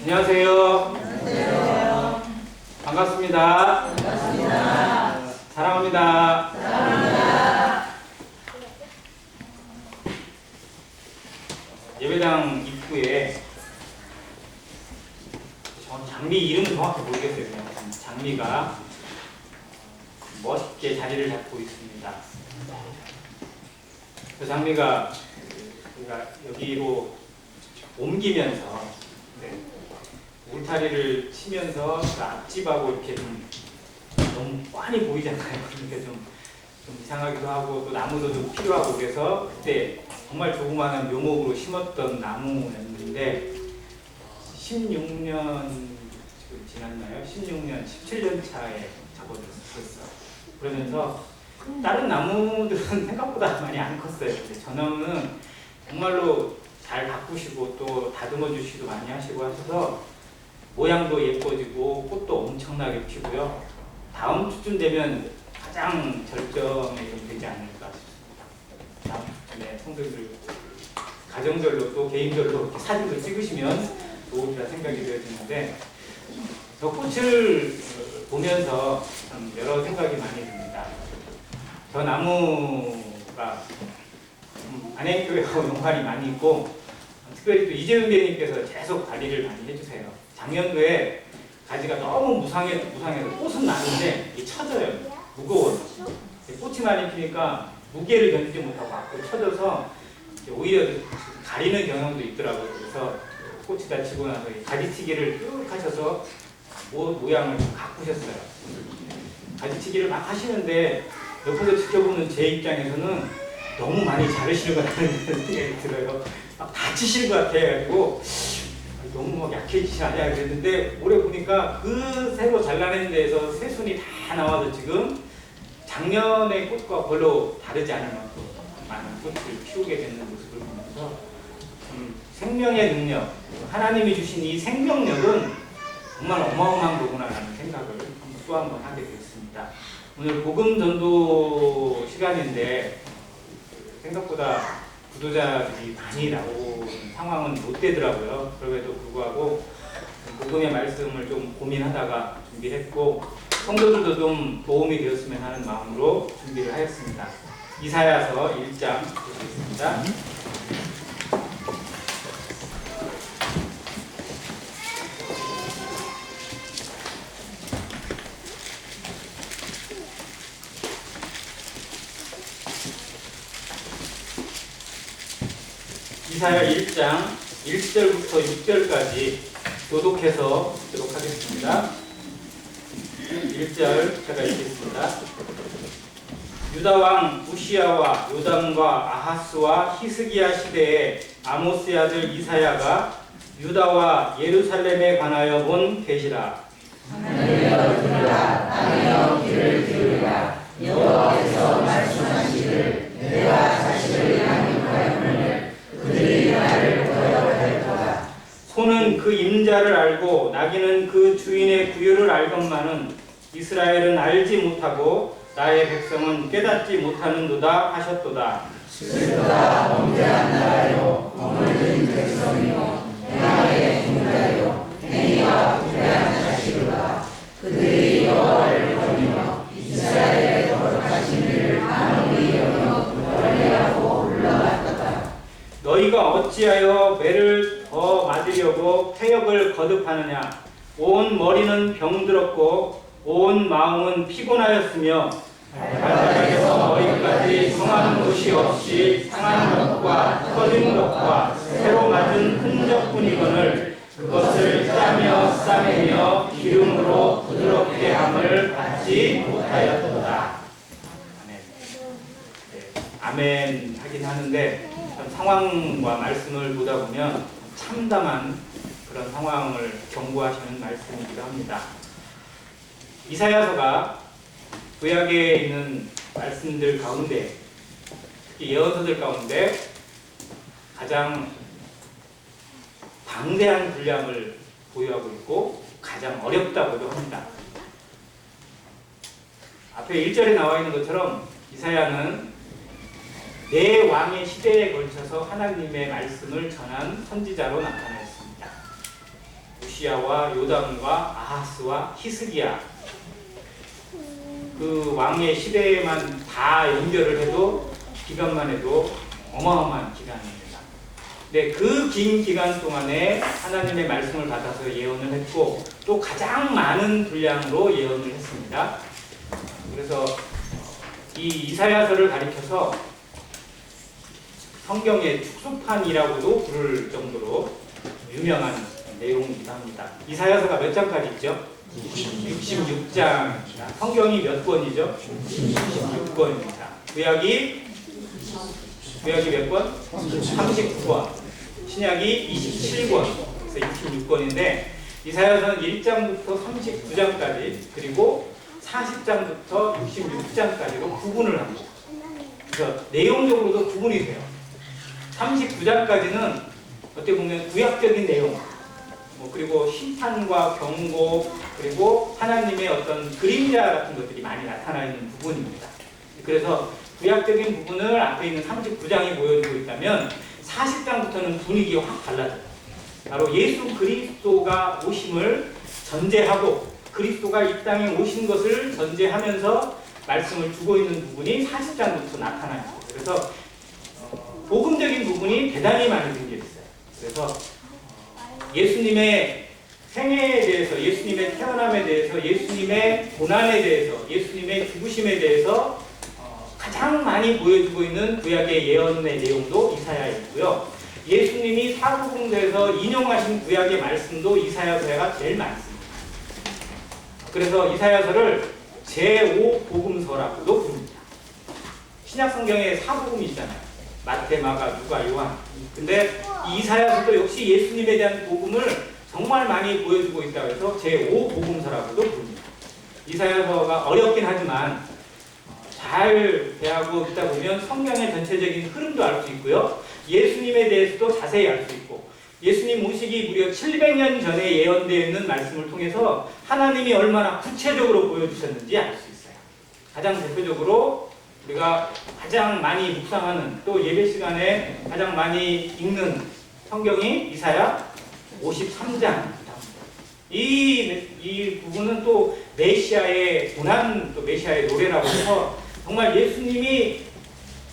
안녕하세요. 안녕하세요. 반갑습니다. 반갑습니다. 사랑합니다. 사랑합니다. 예배당 입구에 장미 이름은 정확히 모르겠어요. 그냥 장미가 멋있게 자리를 잡고 있습니다. 그 장미가 우리가 여기로 옮기면서 울타리를 치면서 그 앞집하고 이렇게 좀 너무 뻔히 보이잖아요. 그러니까 좀 이상하기도 하고 또 나무도 좀 필요하고 그래서 그때 정말 조그마한 묘목으로 심었던 나무였는데 16년 지금 지났나요? 16년, 17년 차에 접어들었어요. 그러면서 다른 나무들은 생각보다 많이 안 컸어요. 근데 저 나무는 정말로 잘 가꾸시고 또 다듬어 주시기도 많이 하시고 하셔서 모양도 예뻐지고 꽃도 엄청나게 피고요. 다음 주쯤 되면 가장 절정에 좀 되지 않을까 싶습니다. 네, 성도들 가정별로 또 개인별로 이렇게 사진을 찍으시면 좋으리라 생각이 되어지는데 저 꽃을 보면서 참 여러 생각이 많이 듭니다. 저 나무가 안행교회하고 연관이 많이 있고 특별히 또 이재훈 배님께서 계속 관리를 많이 해주세요. 작년도에 가지가 너무 무상해서 꽃은 나는데 이게 처져요. 무거워서. 꽃이 많이 피니까 무게를 견디지 못하고 앞으로 처져서 오히려 가리는 경향도 있더라고요. 그래서 꽃이 다 지고 나서 가지치기를 쭉 하셔서 모양을 가꾸셨어요. 가지치기를 막 하시는데 옆에서 지켜보는 제 입장에서는 너무 많이 자르시는 것 같다는 생각이 들어요. 막 다치실 것 같아가지고 너무 막 약해지지 않냐 그랬는데 올해 보니까 그 새로 잘라낸 데에서 새순이 다 나와서 지금 작년의 꽃과 별로 다르지 않은 만큼 많은 꽃을 피우게 되는 모습을 보면서 생명의 능력, 하나님이 주신 이 생명력은 정말 어마어마한 거구나라는 생각을 또 한 번 하게 되었습니다. 오늘 복음 전도 시간인데 생각보다 구도자들이 많이 나오는 상황은 못 되더라고요. 그럼에도 불구하고 복음의 말씀을 좀 고민하다가 준비했고 성도들도 좀 도움이 되었으면 하는 마음으로 준비를 하였습니다. 이사야서 1장 보겠습니다. 이사야 1장 1절부터 6절까지 교독해서 읽도록 하겠습니다. 1절 제가 읽겠습니다. 유다왕 우시야와 요담과 아하스와 히스기야 시대에 아모스의 아들 이사야가 유다와 예루살렘에 관하여 본 계시라. 하늘여 들으라. 땅이여 귀를 기울이라. 여호와께서 말씀하시기를 내가 자식을 양육하였느니 그들이 나를 거역할 거다. 소는 그 임자를 알고 나귀는 그 주인의 구유를 알건만은 이스라엘은 알지 못하고 나의 백성은 깨닫지 못하는도다 하셨도다. 슬프다 범죄한 나라요 검을 든 백성이요 행하게 중자요 행위가 부패한 자식이로다. 그들이 여호와를 버리며 이스라엘의 거룩하신 이를 간혹히 여겨 멀리하고 올라갔도다. 너희가 어찌하여 매를 더 맞으려고 패역을 거듭하느냐. 온 머리는 병들었고 온 마음은 피곤하였으며 발바닥에서 머리까지 성한 곳이 없이 상한 것과 터진 것과 새로 맞은 흔적뿐이거늘 그것을 짜며 싸매며 기름으로 부드럽게 함을 받지 못하였도다. 아멘. 네, 아멘 하긴 하는데 상황과 말씀을 보다 보면 참담한 그런 상황을 경고하시는 말씀이기도 합니다. 이사야서가 구약에 있는 말씀들 가운데 특히 예언서들 가운데 가장 방대한 분량을 보유하고 있고 가장 어렵다고도 합니다. 앞에 1절에 나와 있는 것처럼 이사야는 네 왕의 시대에 걸쳐서 하나님의 말씀을 전한 선지자로 나타났습니다. 우시야와 요담과 아하스와 히스기야 그 왕의 시대에만 다 연결을 해도 기간만 해도 어마어마한 기간입니다. 네, 그 긴 기간 동안에 하나님의 말씀을 받아서 예언을 했고 또 가장 많은 분량으로 예언을 했습니다. 그래서 이 이사야서를 가리켜서 성경의 축소판이라고도 부를 정도로 유명한 내용이기도 합니다. 이사야서가 몇 장까지 있죠? 66장입니다. 성경이 몇 권이죠? 66권입니다. 구약이 몇 권? 39권. 신약이 27권. 그래서 26권인데 이사야서는 1장부터 39장까지 그리고 40장부터 66장까지로 구분을 합니다. 그래서 내용적으로도 구분이 돼요. 39장까지는 어떻게 보면 구약적인 내용, 그리고 심판과 경고, 그리고 하나님의 어떤 그림자 같은 것들이 많이 나타나 있는 부분입니다. 그래서 구약적인 부분을 앞에 있는 39장이 보여주고 있다면 40장부터는 분위기가 확 달라져요. 바로 예수 그리스도가 오심을 전제하고 그리스도가 이 땅에 오신 것을 전제하면서 말씀을 주고 있는 부분이 40장부터 나타나요. 그래서 복음적인 부분이 대단히 많이 담겨 있어요. 그래서 예수님의 생애에 대해서, 예수님의 태어남에 대해서, 예수님의 고난에 대해서, 예수님의 죽으심에 대해서 가장 많이 보여주고 있는 구약의 예언의 내용도 이사야에 있고요. 예수님이 사복음서에서 인용하신 구약의 말씀도 이사야서가 제일 많습니다. 그래서 이사야서를 제5복음서라고도 부릅니다. 신약성경에 사복음이 있잖아요. 마태, 마가, 누가, 요한. 근데 이 이사야서도 역시 예수님에 대한 복음을 정말 많이 보여주고 있다고 해서 제5복음서라고도 부릅니다. 이사야서가 어렵긴 하지만 잘 대하고 있다 보면 성경의 전체적인 흐름도 알 수 있고요. 예수님에 대해서도 자세히 알 수 있고 예수님 오시기 무려 700년 전에 예언되어 있는 말씀을 통해서 하나님이 얼마나 구체적으로 보여주셨는지 알 수 있어요. 가장 대표적으로 우리가 가장 많이 묵상하는 또 예배 시간에 가장 많이 읽는 성경이 이사야 53장입니다. 이 부분은 또 메시아의 고난, 또 메시아의 노래라고 해서 정말 예수님이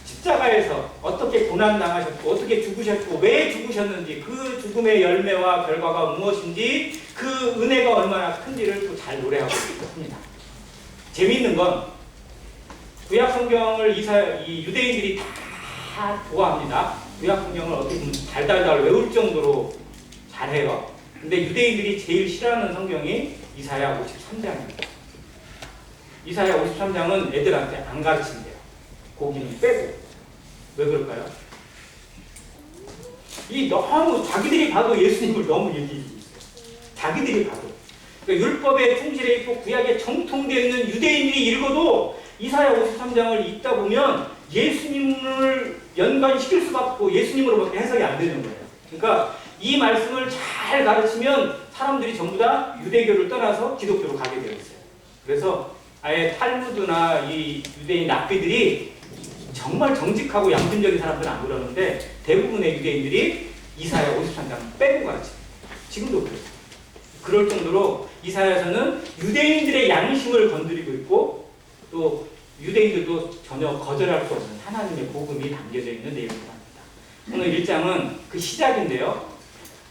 십자가에서 어떻게 고난당하셨고 어떻게 죽으셨고 왜 죽으셨는지 그 죽음의 열매와 결과가 무엇인지 그 은혜가 얼마나 큰지를 또 잘 노래하고 있습니다. 재미있는 건 구약 성경을 이 유대인들이 다 좋아합니다. 구약 성경을 어떻게 보면 달달달 외울 정도로 잘해요. 근데 유대인들이 제일 싫어하는 성경이 이사야 53장입니다. 이사야 53장은 애들한테 안 가르친대요. 거기는 빼고. 왜 그럴까요? 이 너무 자기들이 봐도 예수님을 너무 얘기해 있어요. 자기들이 봐도. 그러니까 율법에 충실해 있고 구약에 정통되어 있는 유대인들이 읽어도 이사야 53장을 읽다 보면 예수님을 연관시킬 수밖에 없고 예수님으로밖에 해석이 안 되는 거예요. 그러니까 이 말씀을 잘 가르치면 사람들이 전부 다 유대교를 떠나서 기독교로 가게 되어 있어요. 그래서 아예 탈무드나 이 유대인 랍비들이 정말 정직하고 양심적인 사람들은 안 그러는데 대부분의 유대인들이 이사야 53장 빼고 가르칩니다. 지금도 그래요. 그럴 정도로 이사야서는 유대인들의 양심을 건드리고 있고 또 유대인들도 전혀 거절할 수 없는 하나님의 복음이 담겨져 있는 내용입니다. 오늘 1장은 그 시작인데요.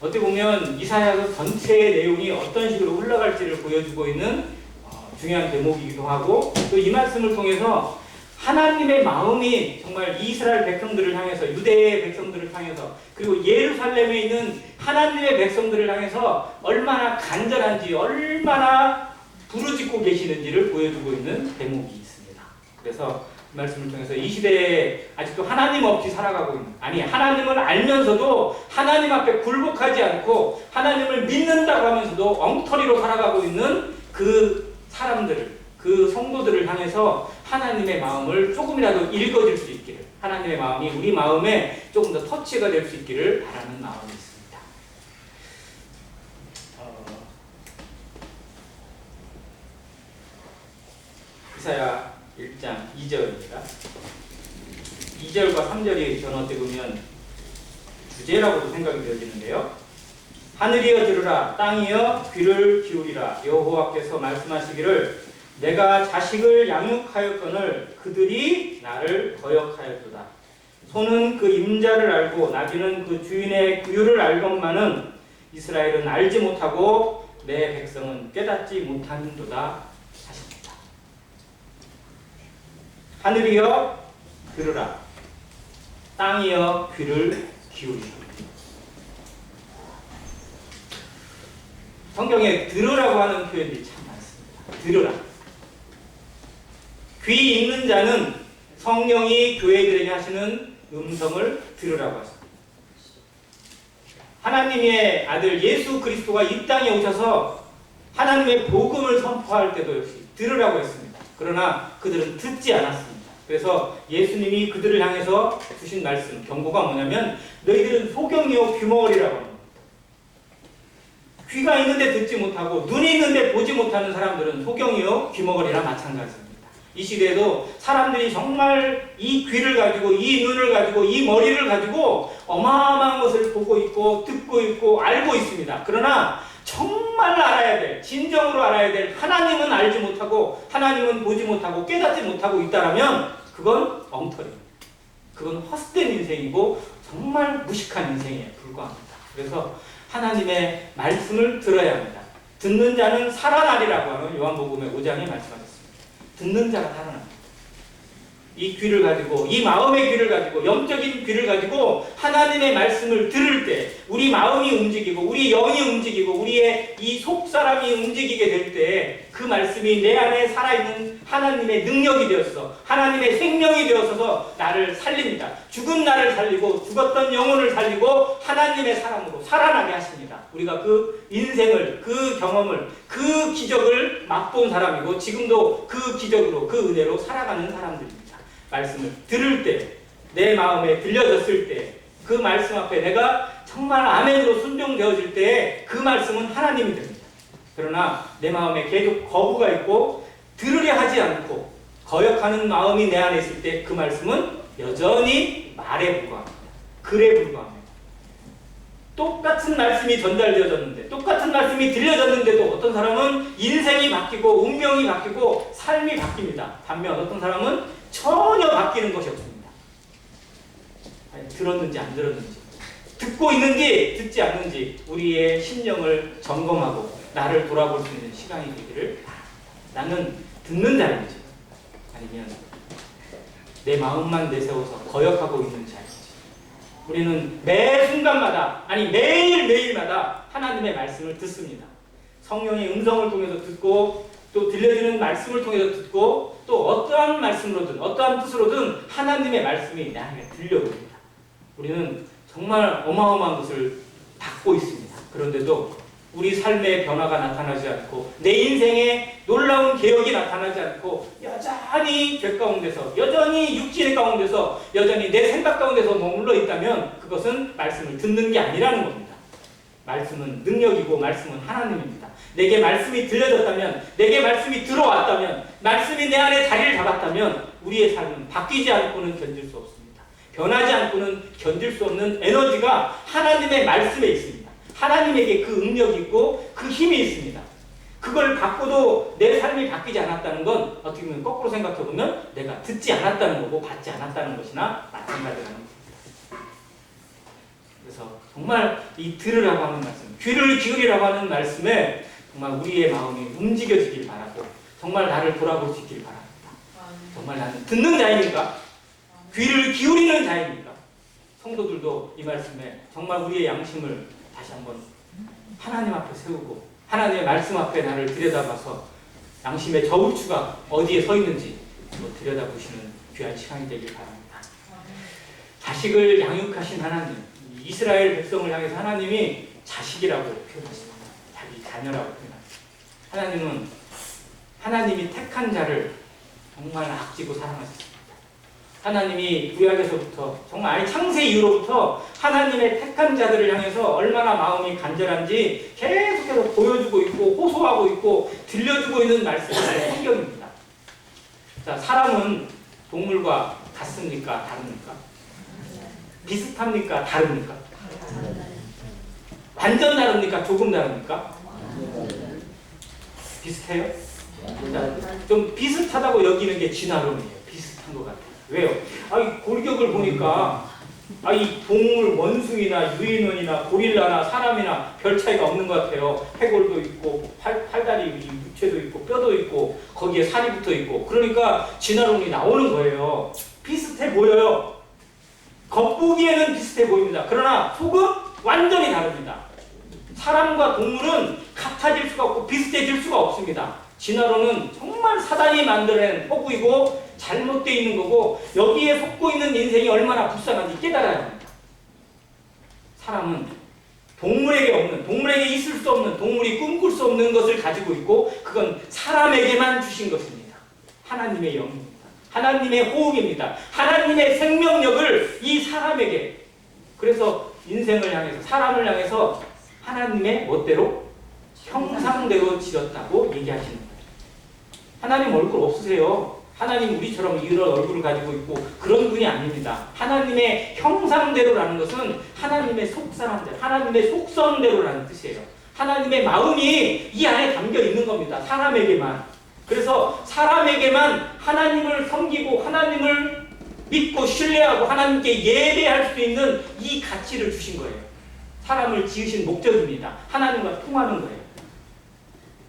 어떻게 보면 이사야서 전체의 내용이 어떤 식으로 흘러갈지를 보여주고 있는 중요한 대목이기도 하고 또 이 말씀을 통해서 하나님의 마음이 정말 이스라엘 백성들을 향해서 유대의 백성들을 향해서 그리고 예루살렘에 있는 하나님의 백성들을 향해서 얼마나 간절한지 얼마나 부르짖고 계시는지를 보여주고 있는 대목이 있습니다. 그래서 이 말씀을 통해서 이 시대에 아직도 하나님 없이 살아가고 있는 하나님을 알면서도 하나님 앞에 굴복하지 않고 하나님을 믿는다고 하면서도 엉터리로 살아가고 있는 그 사람들을 그 성도들을 향해서 하나님의 마음을 조금이라도 읽어줄 수 있기를 하나님의 마음이 우리 마음에 조금 더 터치가 될 수 있기를 바라는 마음이 있습니다. 이사야 1장 2절입니다. 2절과 3절이 저는 어떻게 보면 주제라고도 생각이 되어지는데요. 하늘이여 들으라, 땅이여 귀를 기울이라. 여호와께서 말씀하시기를 내가 자식을 양육하였거늘 그들이 나를 거역하였도다. 소는 그 임자를 알고 나귀는 그 주인의 규율을 알건만은 이스라엘은 알지 못하고 내 백성은 깨닫지 못하는도다 하십니다. 하늘이여 들으라, 땅이여 귀를 기울이라. 성경에 들으라고 하는 표현들이 참 많습니다. 들으라. 귀 있는 자는 성령이 교회들에게 하시는 음성을 들으라고 하십니다. 하나님의 아들 예수 그리스도가 이 땅에 오셔서 하나님의 복음을 선포할 때도 역시 들으라고 했습니다. 그러나 그들은 듣지 않았습니다. 그래서 예수님이 그들을 향해서 주신 말씀, 경고가 뭐냐면 너희들은 소경이요 귀머거리라고 합니다. 귀가 있는데 듣지 못하고 눈이 있는데 보지 못하는 사람들은 소경이요 귀머거리나 마찬가지입니다. 이 시대에도 사람들이 정말 이 귀를 가지고 이 눈을 가지고 이 머리를 가지고 어마어마한 것을 보고 있고 듣고 있고 알고 있습니다. 그러나 정말 알아야 될, 진정으로 알아야 될 하나님은 알지 못하고 하나님은 보지 못하고 깨닫지 못하고 있다라면 그건 엉터리입니다. 그건 헛된 인생이고 정말 무식한 인생에 불과합니다. 그래서 하나님의 말씀을 들어야 합니다. 듣는 자는 살아나리라고 하는 요한복음의 5장에 말씀하셨습니다. 듣는 자가 살아납니다. 이 귀를 가지고, 이 마음의 귀를 가지고, 영적인 귀를 가지고 하나님의 말씀을 들을 때 우리 마음이 움직이고 우리 영이 움직이고 우리의 이 속사람이 움직이게 될 때 그 말씀이 내 안에 살아있는 하나님의 능력이 되어서 하나님의 생명이 되어서 나를 살립니다. 죽은 나를 살리고 죽었던 영혼을 살리고 하나님의 사람으로 살아나게 하십니다. 우리가 그 인생을, 그 경험을, 그 기적을 맛본 사람이고 지금도 그 기적으로, 그 은혜로 살아가는 사람들입니다. 말씀을 들을 때, 내 마음에 들려졌을 때, 그 말씀 앞에 내가 정말 아멘으로 순종되어질 때 그 말씀은 하나님이 됩니다. 그러나 내 마음에 계속 거부가 있고 들으려 하지 않고 거역하는 마음이 내 안에 있을 때 그 말씀은 여전히 말에 불과합니다. 글에 불과합니다. 똑같은 말씀이 전달되어졌는데, 똑같은 말씀이 들려졌는데도 어떤 사람은 인생이 바뀌고 운명이 바뀌고 삶이 바뀝니다. 반면 어떤 사람은 전혀 바뀌는 것이 없습니다. 아니, 들었는지 안 들었는지, 듣고 있는지 듣지 않는지 우리의 심령을 점검하고 나를 돌아볼 수 있는 시간이 되기를 바랍니다. 나는 듣는 자인지 아니면 내 마음만 내세워서 거역하고 있는 자인지. 우리는 매 순간마다, 아니 매일매일마다 하나님의 말씀을 듣습니다. 성령의 음성을 통해서 듣고 또 들려주는 말씀을 통해서 듣고 또 어떠한 말씀으로든 어떠한 뜻으로든 하나님의 말씀이 나에게 들려옵니다. 우리는 정말 어마어마한 것을 받고 있습니다. 그런데도 우리 삶의 변화가 나타나지 않고 내 인생에 놀라운 개혁이 나타나지 않고 여전히 죄 가운데서, 여전히 육신의 가운데서, 여전히 내 생각 가운데서 머물러 있다면 그것은 말씀을 듣는 게 아니라는 겁니다. 말씀은 능력이고 말씀은 하나님입니다. 내게 말씀이 들려졌다면, 내게 말씀이 들어왔다면, 말씀이 내 안에 자리를 잡았다면 우리의 삶은 바뀌지 않고는 견딜 수 없습니다. 변하지 않고는 견딜 수 없는 에너지가 하나님의 말씀에 있습니다. 하나님에게 그 능력이 있고 그 힘이 있습니다. 그걸 받고도 내 삶이 바뀌지 않았다는 건 어떻게 보면 거꾸로 생각해보면 내가 듣지 않았다는 거고 받지 않았다는 것이나 마찬가지라는 겁니다. 그래서 정말 이 들으라고 하는 말씀, 귀를 기울이라고 하는 말씀에 정말 우리의 마음이 움직여지길 바라고 정말 나를 돌아볼 수 있길 바랍니다. 정말 나는 듣는 자입니까? 귀를 기울이는 자입니까? 성도들도 이 말씀에 정말 우리의 양심을 다시 한번 하나님 앞에 세우고 하나님의 말씀 앞에 나를 들여다봐서 양심의 저울추가 어디에 서 있는지 들여다보시는 귀한 시간이 되길 바랍니다. 자식을 양육하신 하나님, 이스라엘 백성을 향해서 하나님이 자식이라고 표현하십니다. 자기 자녀라고 표현합니다. 하나님은 하나님이 택한 자를 정말 아끼고 사랑하셨습니다. 하나님이 구약에서부터 정말 창세 이후로부터 하나님의 택한 자들을 향해서 얼마나 마음이 간절한지 계속해서 보여주고 있고 호소하고 있고 들려주고 있는 말씀이 성경입니다. 자, 사람은 동물과 같습니까? 다릅니까? 비슷합니까? 다릅니까? 완전 다릅니까? 조금 다릅니까? 비슷해요? 자, 좀 비슷하다고 여기는 게 진화론이에요. 비슷한 것 같아요. 왜요? 이 골격을 보니까 이 동물 원숭이나 유인원이나 고릴라나 사람이나 별 차이가 없는 것 같아요. 해골도 있고 팔다리 육체도 있고 뼈도 있고 거기에 살이 붙어 있고 그러니까 진화론이 나오는 거예요. 비슷해 보여요. 겉보기에는 비슷해 보입니다. 그러나 속은 완전히 다릅니다. 사람과 동물은 같아질 수가 없고 비슷해질 수가 없습니다. 진화론은 정말 사단이 만들어낸 허구이고 잘못되어 있는 거고 여기에 속고 있는 인생이 얼마나 불쌍한지 깨달아야 합니다. 사람은 동물에게 있을 수 없는, 동물이 꿈꿀 수 없는 것을 가지고 있고 그건 사람에게만 주신 것입니다. 하나님의 영입니다. 하나님의 호흡입니다. 하나님의 생명력을 이 사람에게, 그래서 인생을 향해서, 사람을 향해서 하나님의 멋대로 형상대로 지었다고 얘기하시는 거예요. 하나님 얼굴 없으세요. 하나님 우리처럼 이런 얼굴을 가지고 있고 그런 분이 아닙니다. 하나님의 형상대로라는 것은 하나님의 속사람대로, 하나님의 속성대로라는 뜻이에요. 하나님의 마음이 이 안에 담겨 있는 겁니다. 사람에게만. 그래서 사람에게만 하나님을 섬기고 하나님을 믿고 신뢰하고 하나님께 예배할 수 있는 이 가치를 주신 거예요. 사람을 지으신 목적입니다. 하나님과 통하는 거예요.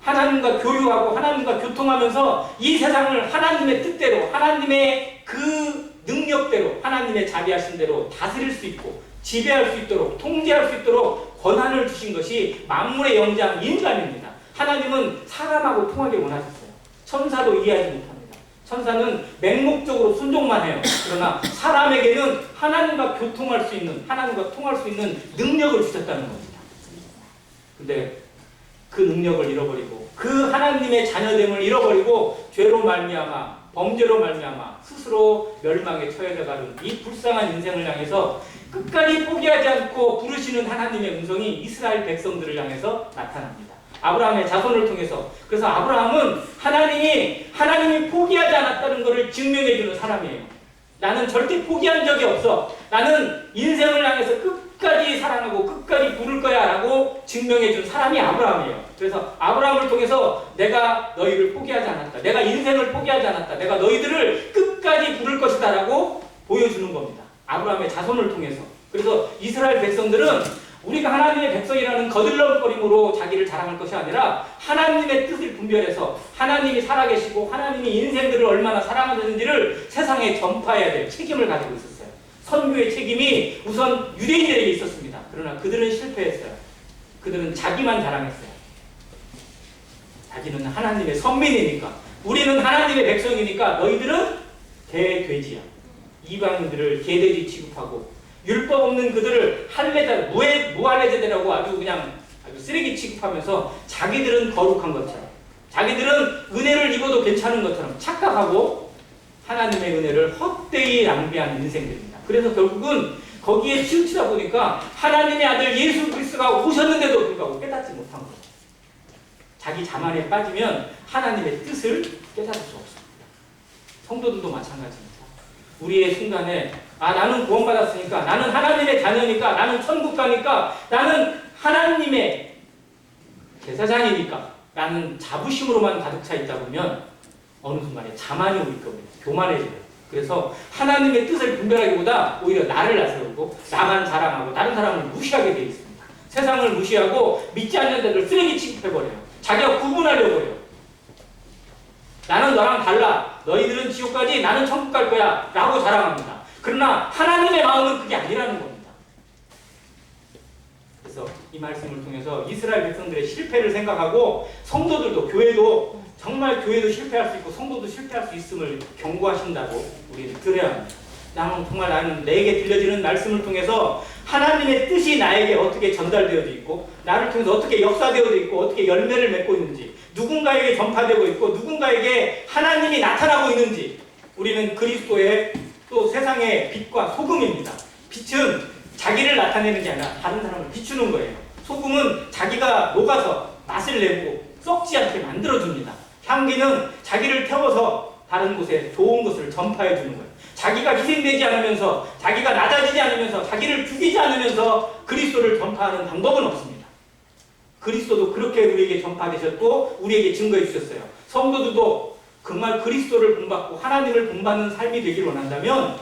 하나님과 교류하고 하나님과 교통하면서 이 세상을 하나님의 뜻대로, 하나님의 그 능력대로, 하나님의 자비하신 대로 다스릴 수 있고 지배할 수 있도록, 통제할 수 있도록 권한을 주신 것이 만물의 영장 인간입니다. 하나님은 사람하고 통하게 원하셨어요. 천사도 이해하지 못합니다. 천사는 맹목적으로 순종만 해요. 그러나 사람에게는 하나님과 교통할 수 있는, 하나님과 통할 수 있는 능력을 주셨다는 겁니다. 근데 그 능력을 잃어버리고 그 하나님의 자녀됨을 잃어버리고 죄로 말미암아, 범죄로 말미암아 스스로 멸망에 처해져가는 이 불쌍한 인생을 향해서 끝까지 포기하지 않고 부르시는 하나님의 음성이 이스라엘 백성들을 향해서 나타납니다. 아브라함의 자손을 통해서. 그래서 아브라함은 하나님이 포기하지 않았다는 것을 증명해주는 사람이에요. 나는 절대 포기한 적이 없어. 나는 인생을 향해서 끝까지 사랑하고 끝까지 부를 거야 라고 증명해준 사람이 아브라함이에요. 그래서 아브라함을 통해서 내가 너희를 포기하지 않았다. 내가 인생을 포기하지 않았다. 내가 너희들을 끝까지 부를 것이다 라고 보여주는 겁니다. 아브라함의 자손을 통해서. 그래서 이스라엘 백성들은 우리가 하나님의 백성이라는 거들렁거림으로 자기를 자랑할 것이 아니라 하나님의 뜻을 분별해서 하나님이 살아계시고 하나님이 인생들을 얼마나 사랑하는지를 세상에 전파해야 될 책임을 가지고 있었어요. 선교의 책임이 우선 유대인들에게 있었습니다. 그러나 그들은 실패했어요. 그들은 자기만 자랑했어요. 자기는 하나님의 선민이니까, 우리는 하나님의 백성이니까 너희들은 개돼지야. 이방인들을 개돼지 취급하고 율법 없는 그들을 할례자, 무할례자들이라고 아주 쓰레기 취급하면서 자기들은 거룩한 것처럼, 자기들은 은혜를 입어도 괜찮은 것처럼 착각하고 하나님의 은혜를 헛되이 낭비하는 인생들입니다. 그래서 결국은 거기에 치우치다 보니까 하나님의 아들 예수 그리스도가 오셨는데도 불구하고 깨닫지 못한 거예요. 자기 자만에 빠지면 하나님의 뜻을 깨달을 수 없습니다. 성도들도 마찬가지입니다. 우리의 순간에 나는 구원받았으니까, 나는 하나님의 자녀니까, 나는 천국 가니까, 나는 하나님의 제사장이니까, 나는 자부심으로만 가득 차 있다 보면 어느 순간에 자만이 오기 때문에 교만해져요. 그래서 하나님의 뜻을 분별하기보다 오히려 나를 나세우고 나만 자랑하고 다른 사람을 무시하게 되어 있습니다. 세상을 무시하고 믿지 않는 자들을 쓰레기 취급해버려요. 자기가 구분하려고 해요. 나는 너랑 달라. 너희들은 지옥 가지, 나는 천국 갈 거야 라고 자랑합니다. 그러나 하나님의 마음은 그게 아니라는 겁니다. 그래서 이 말씀을 통해서 이스라엘 백성들의 실패를 생각하고 성도들도, 교회도 정말 교회도 실패할 수 있고 성도도 실패할 수 있음을 경고하신다고 우리는 들어야 합니다. 나는 내게 들려지는 말씀을 통해서 하나님의 뜻이 나에게 어떻게 전달되어져 있고 나를 통해서 어떻게 역사되어져 있고 어떻게 열매를 맺고 있는지, 누군가에게 전파되고 있고 누군가에게 하나님이 나타나고 있는지, 우리는 그리스도의 또 세상의 빛과 소금입니다. 빛은 자기를 나타내는 게 아니라 다른 사람을 비추는 거예요. 소금은 자기가 녹아서 맛을 내고 썩지 않게 만들어줍니다. 향기는 자기를 태워서 다른 곳에 좋은 것을 전파해 주는 거예요. 자기가 희생되지 않으면서, 자기가 낮아지지 않으면서, 자기를 죽이지 않으면서 그리스도를 전파하는 방법은 없습니다. 그리스도도 그렇게 우리에게 전파되셨고 우리에게 증거해 주셨어요. 성도들도 정말 그리스도를 본받고 하나님을 본받는 삶이 되기를 원한다면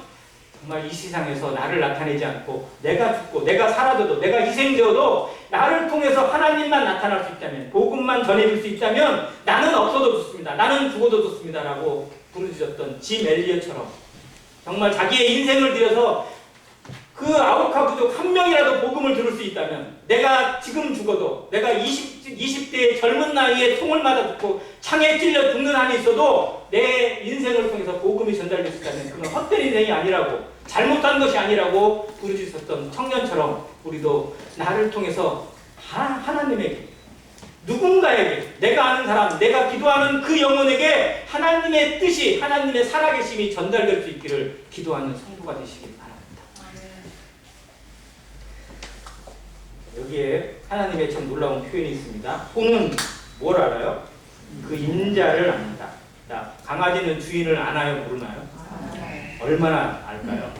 정말 이 세상에서 나를 나타내지 않고 내가 죽고 내가 사라져도 내가 희생되어도 나를 통해서 하나님만 나타날 수 있다면, 복음만 전해줄 수 있다면 나는 없어도 좋습니다. 나는 죽어도 좋습니다. 라고 부르짖었던 짐 엘리엇처럼 정말 자기의 인생을 들여서 그 아우카 부족 한 명이라도 복음을 들을 수 있다면, 내가 지금 죽어도, 내가 20대의 젊은 나이에 총을 맞아 죽고 창에 찔려 죽는 한이 있어도 내 인생을 통해서 복음이 전달될 수 있다면 그건 헛된 인생이 아니라고, 잘못한 것이 아니라고 부르짖었던 청년처럼 우리도 나를 통해서 하나님에게, 누군가에게, 내가 아는 사람, 내가 기도하는 그 영혼에게 하나님의 뜻이, 하나님의 살아계심이 전달될 수 있기를 기도하는 성도가 되시길 바랍니다. 여기에 하나님의 참 놀라운 표현이 있습니다. 소는 뭘 알아요? 그 인자를 압니다. 자, 강아지는 주인을 아나요? 모르나요? 얼마나 알까요?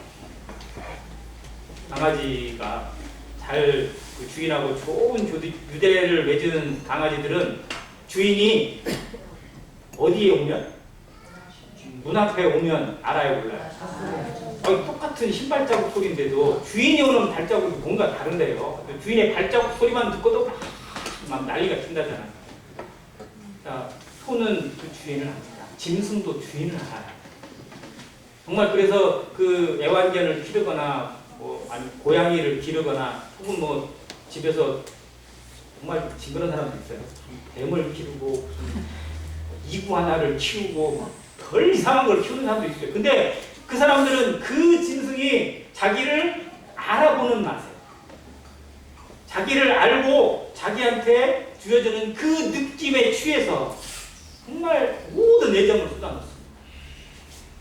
강아지가 잘 그 주인하고 좋은 유대를 맺은 강아지들은 주인이 어디에 오면? 문 앞에 오면 알아요? 몰라요? 똑같은 신발자국 소리인데도 주인이 오는 발자국이 뭔가 다른데요. 주인의 발자국 소리만 듣고도 막 난리가 친다잖아요. 자, 소는 그 주인을 압니다. 짐승도 주인을 알아요. 정말 그래서 그 애완견을 기르거나 아니 고양이를 기르거나 혹은 집에서 정말 징그러운 사람도 있어요. 뱀을 기르고 이구 하나를 키우고 별 이상한 걸 키우는 사람도 있어요. 근데 그 사람들은 그 짐승이 자기를 알아보는 맛에, 자기를 알고 자기한테 주어지는 그 느낌에 취해서 정말 모든 애정을 쏟아놓습니다.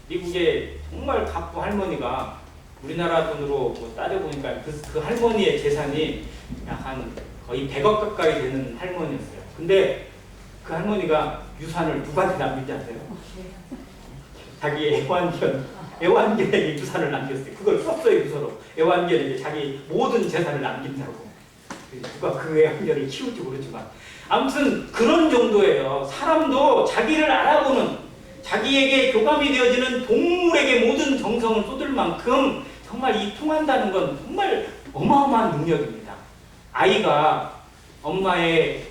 미국의 정말 갑부 할머니가 우리나라 돈으로 따져보니까 그 할머니의 재산이 약 한 거의 100억 가까이 되는 할머니였어요. 근데 그 할머니가 유산을 누구한테 남긴지 아세요? 자기의 애완견에게 유산을 남겼어요. 그걸 썼어요, 유서로. 애완견에게 자기 모든 재산을 남긴다고. 누가 그 애완견을 키울지 모르지만. 아무튼 그런 정도예요. 사람도 자기를 알아보는, 자기에게 교감이 되어지는 동물에게 모든 정성을 쏟을 만큼 정말 이 통한다는 건 정말 어마어마한 능력입니다. 아이가 엄마의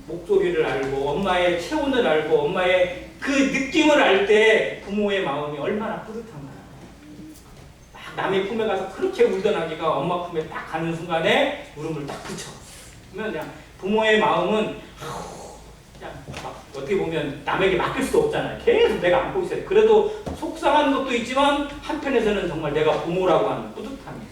목소리를 알고 엄마의 체온을 알고 엄마의 그 느낌을 알 때 부모의 마음이 얼마나 뿌듯한가요. 막 남의 품에 가서 그렇게 울던 아기가 엄마 품에 딱 가는 순간에 울음을 딱 그쳐. 그러면 그냥 부모의 마음은 그냥 막 어떻게 보면 남에게 맡길 수도 없잖아요. 계속 내가 안고 있어요. 그래도 속상한 것도 있지만 한편에서는 정말 내가 부모라고 하는 뿌듯함이.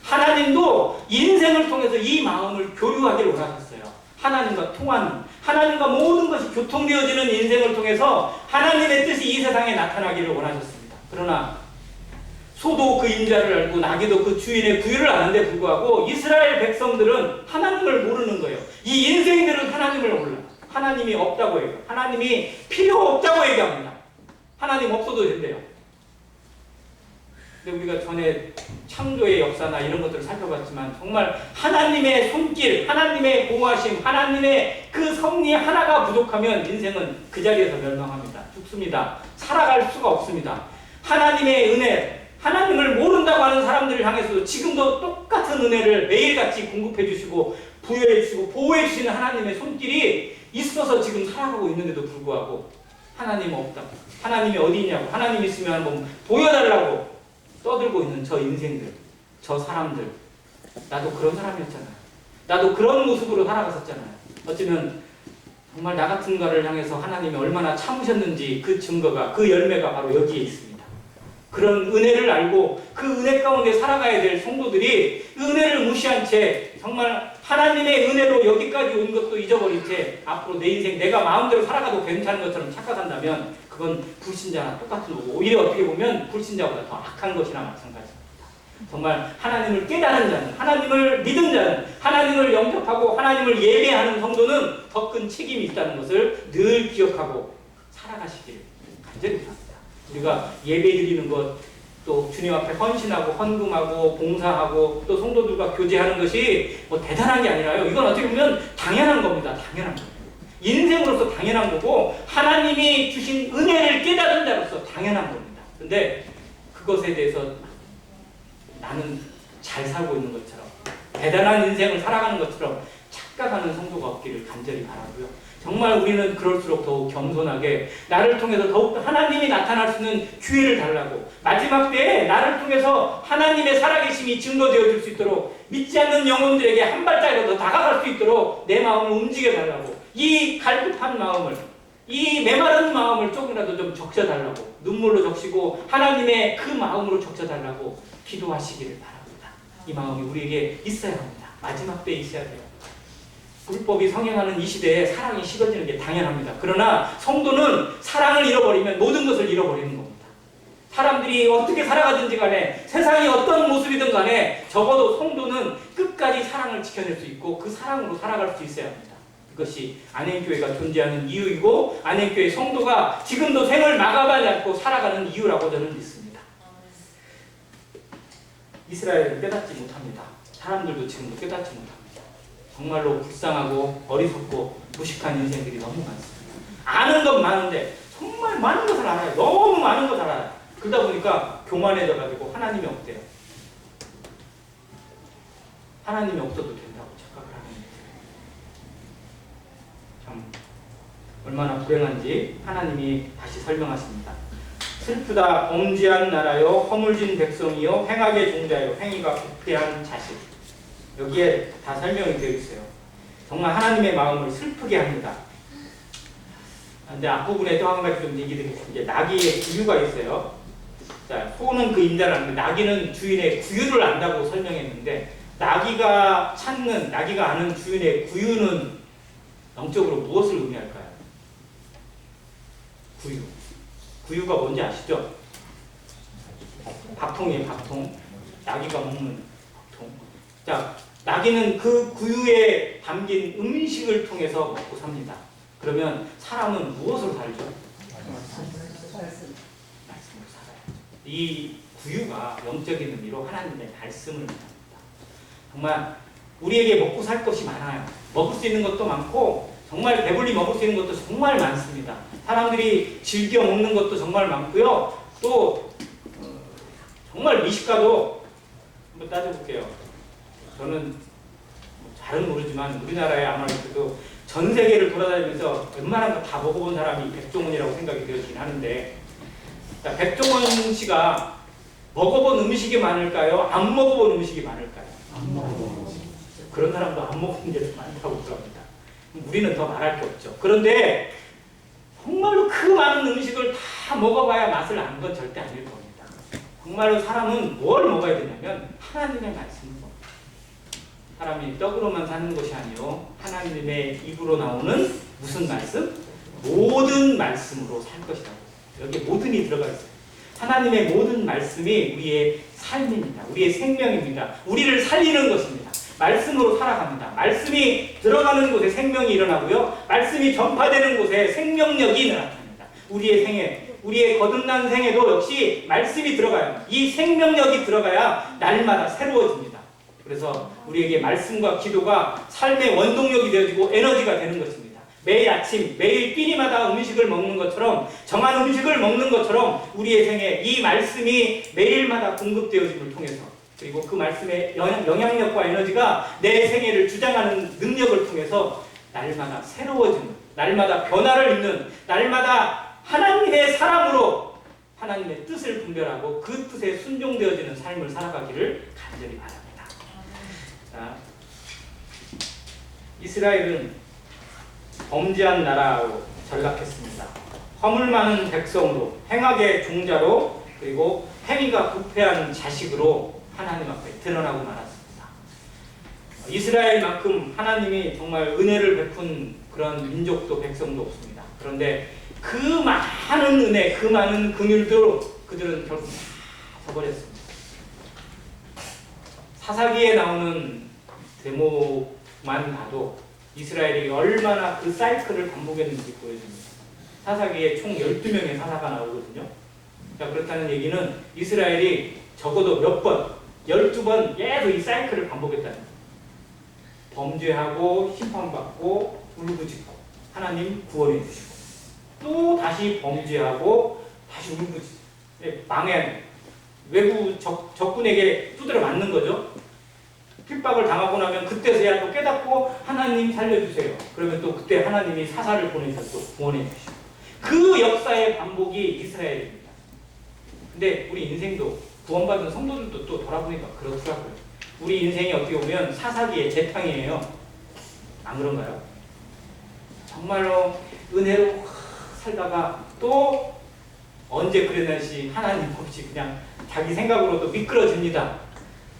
하나님도 인생을 통해서 이 마음을 교류하기를 원하셨어요. 하나님과 통하는, 하나님과 모든 것이 교통되어지는 인생을 통해서 하나님의 뜻이 이 세상에 나타나기를 원하셨습니다. 그러나 소도 그 인자를 알고 나귀도 그 주인의 부유를 아는데 불구하고 이스라엘 백성들은 하나님을 모르는 거예요. 이 인생들은 하나님을 몰라. 하나님이 없다고 해요. 하나님이 필요 없다고 얘기합니다. 하나님 없어도 된대요. 근데 우리가 전에 창조의 역사나 이런 것들을 살펴봤지만 정말 하나님의 손길, 하나님의 보호하심, 하나님의 그 섭리 하나가 부족하면 인생은 그 자리에서 멸망합니다. 죽습니다. 살아갈 수가 없습니다. 하나님의 은혜, 하나님을 모른다고 하는 사람들을 향해서도 지금도 똑같은 은혜를 매일같이 공급해 주시고 부여해 주시고 보호해 주시는 하나님의 손길이 있어서 지금 살아가고 있는데도 불구하고 하나님 없다. 하나님이 어디 있냐고, 하나님 있으면 한번 보여달라고 떠들고 있는 저 인생들, 저 사람들. 나도 그런 사람이었잖아요. 나도 그런 모습으로 살아갔었잖아요. 어쩌면 정말 나 같은 가를 향해서 하나님이 얼마나 참으셨는지 그 증거가, 그 열매가 바로 여기에 있습니다. 그런 은혜를 알고 그 은혜 가운데 살아가야 될 성도들이 은혜를 무시한 채 정말 하나님의 은혜로 여기까지 온 것도 잊어버린 채 앞으로 내 인생 내가 마음대로 살아가도 괜찮은 것처럼 착각한다면 그건 불신자나 똑같은 거고 오히려 어떻게 보면 불신자보다 더 악한 것이나 마찬가지입니다. 정말 하나님을 깨달은 자는, 하나님을 믿은 자는, 하나님을 영접하고 하나님을 예배하는 성도는 더 큰 책임이 있다는 것을 늘 기억하고 살아가시기를 간절히 바랍니다. 우리가 예배 드리는 것, 또 주님 앞에 헌신하고 헌금하고 봉사하고 또 성도들과 교제하는 것이 뭐 대단한 게 아니라요. 이건 어떻게 보면 당연한 겁니다. 당연한 거예요. 인생으로서 당연한 거고 하나님이 주신 은혜를 깨달은 자로서 당연한 겁니다. 근데 그것에 대해서 나는 잘 살고 있는 것처럼 대단한 인생을 살아가는 것처럼 착각하는 성도가 없기를 간절히 바라고요. 정말 우리는 그럴수록 더욱 겸손하게 나를 통해서 더욱 하나님이 나타날 수 있는 기회를 달라고 마지막 때에 나를 통해서 하나님의 살아계심이 증거되어 줄 수 있도록 믿지 않는 영혼들에게 한 발짝이라도 더 다가갈 수 있도록 내 마음을 움직여 달라고 이 갈급한 마음을 이 메마른 마음을 조금이라도 좀 적셔달라고 눈물로 적시고 하나님의 그 마음으로 적셔달라고 기도하시기를 바랍니다. 이 마음이 우리에게 있어야 합니다. 마지막 때에 있어야 돼요. 불법이 성행하는 이 시대에 사랑이 식어지는 게 당연합니다. 그러나 성도는 사랑을 잃어버리면 모든 것을 잃어버리는 겁니다. 사람들이 어떻게 살아가든지 간에 세상이 어떤 모습이든 간에 적어도 성도는 끝까지 사랑을 지켜낼 수 있고 그 사랑으로 살아갈 수 있어야 합니다. 이것이 안행교회가 존재하는 이유이고 안행교회 성도가 지금도 생을 마감하지 않고 살아가는 이유라고 저는 믿습니다. 이스라엘은 깨닫지 못합니다. 사람들도 지금도 깨닫지 못합니다. 정말로 불쌍하고 어리석고 무식한 인생들이 너무 많습니다. 아는 건 많은데 정말 많은 것을 알아요. 너무 많은 것을 알아요. 그러다 보니까 교만해져가지고 하나님이 없대요. 하나님이 없어도 된다고 착각을 하는 거예요. 참 얼마나 불행한지 하나님이 다시 설명하십니다. 슬프다 범죄한 나라요 허물진 백성이요 행악의 종자요 행위가 부패한 자식. 여기에 다 설명이 되어 있어요. 정말 하나님의 마음을 슬프게 합니다. 근데 앞부분에 또 한 가지 좀 얘기드리겠습니다. 나귀의 구유가 있어요. 자, 소는 그 인자를 아는데 나귀는 주인의 구유를 안다고 설명했는데 나귀가 아는 주인의 구유는 영적으로 무엇을 의미할까요? 구유. 구유가 뭔지 아시죠? 밥통이에요, 밥통. 나귀가 먹는 밥통. 자, 나귀는 그 구유에 담긴 음식을 통해서 먹고 삽니다. 그러면 사람은 무엇으로 살죠? 말씀으로 살아요. 이 구유가 영적인 의미로 하나님의 말씀을 의미합니다. 정말 우리에게 먹고 살 것이 많아요. 먹을 수 있는 것도 많고 정말 배불리 먹을 수 있는 것도 정말 많습니다. 사람들이 즐겨 먹는 것도 정말 많고요. 또 정말 미식가도 한번 따져볼게요. 저는 잘은 모르지만 우리나라에 아무래도 전 세계를 돌아다니면서 웬만한 거 다 먹어본 사람이 백종원이라고 생각이 되어지긴 하는데 자, 백종원 씨가 먹어본 음식이 많을까요? 안 먹어본 음식이 많을까요? 안 먹어본 음식. 그런 사람도 안 먹은 게 많다고 그럽니다. 우리는 더 말할 게 없죠. 그런데 정말로 그 많은 음식을 다 먹어봐야 맛을 아는 건 절대 아닐 겁니다. 정말로 사람은 뭘 먹어야 되냐면 하나님의 말씀을 먹어요. 사람이 떡으로만 사는 것이 아니요 하나님의 입으로 나오는 무슨 말씀? 모든 말씀으로 살 것이라고. 여기에 모든이 들어가 있어요. 하나님의 모든 말씀이 우리의 삶입니다. 우리의 생명입니다. 우리를 살리는 것입니다. 말씀으로 살아갑니다. 말씀이 들어가는 곳에 생명이 일어나고요. 말씀이 전파되는 곳에 생명력이 나타납니다. 우리의 생애, 우리의 거듭난 생애도 역시 말씀이 들어가요. 이 생명력이 들어가야 날마다 새로워집니다. 그래서 우리에게 말씀과 기도가 삶의 원동력이 되어지고 에너지가 되는 것입니다. 매일 아침, 매일 끼니마다 음식을 먹는 것처럼 정한 음식을 먹는 것처럼 우리의 생에 이 말씀이 매일마다 공급되어짐을 통해서 그리고 그 말씀의 영향력과 에너지가 내 생애를 주장하는 능력을 통해서 날마다 새로워지는, 날마다 변화를 잇는, 날마다 하나님의 사랑으로 하나님의 뜻을 분별하고 그 뜻에 순종되어지는 삶을 살아가기를 간절히 바랍니다. 자, 이스라엘은 범죄한 나라로 전락했습니다. 허물 많은 백성으로, 행악의 종자로, 그리고 행위가 부패한 자식으로 하나님 앞에 드러나고 말았습니다. 이스라엘만큼 하나님이 정말 은혜를 베푼 그런 민족도 백성도 없습니다. 그런데 그 많은 은혜, 그 많은 긍휼도 그들은 결국 다 저버렸습니다. 사사기에 나오는 대목만 봐도 이스라엘이 얼마나 그 사이클을 반복했는지 보여줍니다. 사사기에 총 12명의 사사가 나오거든요. 자, 그렇다는 얘기는 이스라엘이 적어도 몇 번, 12번 계속 이 사이클을 반복했다는 거예요. 범죄하고 심판받고 울부짖고 하나님 구원해 주시고 또 다시 범죄하고 다시 울부짖고 망해 외부 적군에게 두드려 맞는 거죠. 핍박을 당하고 나면 그때서야 또 깨닫고 하나님 살려주세요. 그러면 또 그때 하나님이 사사를 보내셔서 또 구원해 주시고 그 역사의 반복이 이스라엘입니다. 근데 우리 인생도 구원받은 성도들도 또 돌아보니까 그렇더라고요. 우리 인생이 어떻게 보면 사사기의 재탕이에요. 안 그런가요? 정말로 은혜로 살다가 또 언제 그랬는지 하나님 없이 그냥 자기 생각으로도 미끄러집니다.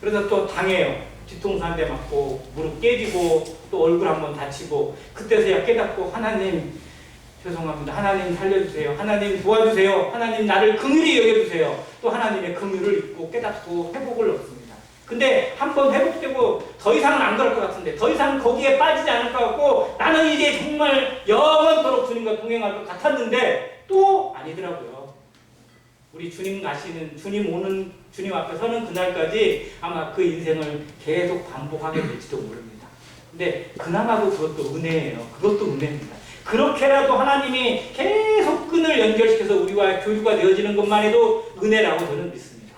그래서 또 당해요. 뒤통수 한 대 맞고 무릎 깨지고 또 얼굴 한번 다치고 그때서야 깨닫고 하나님 죄송합니다. 하나님 살려주세요. 하나님 도와주세요. 하나님 나를 긍휼히 여겨주세요. 또 하나님의 긍휼을 잊고 깨닫고 회복을 얻습니다. 근데 한번 회복되고 더 이상은 안 그럴 것 같은데 더 이상 거기에 빠지지 않을 것 같고 나는 이제 정말 영원토록 주님과 동행할 것 같았는데 또 아니더라고요. 우리 주님 가시는 주님 오는 주님 앞에 서는 그날까지 아마 그 인생을 계속 반복하게 될지도 모릅니다. 근데 그나마도 그것도 은혜예요. 그것도 은혜입니다. 그렇게라도 하나님이 계속 끈을 연결시켜서 우리와 교류가 되어지는 것만 해도 은혜라고 저는 믿습니다.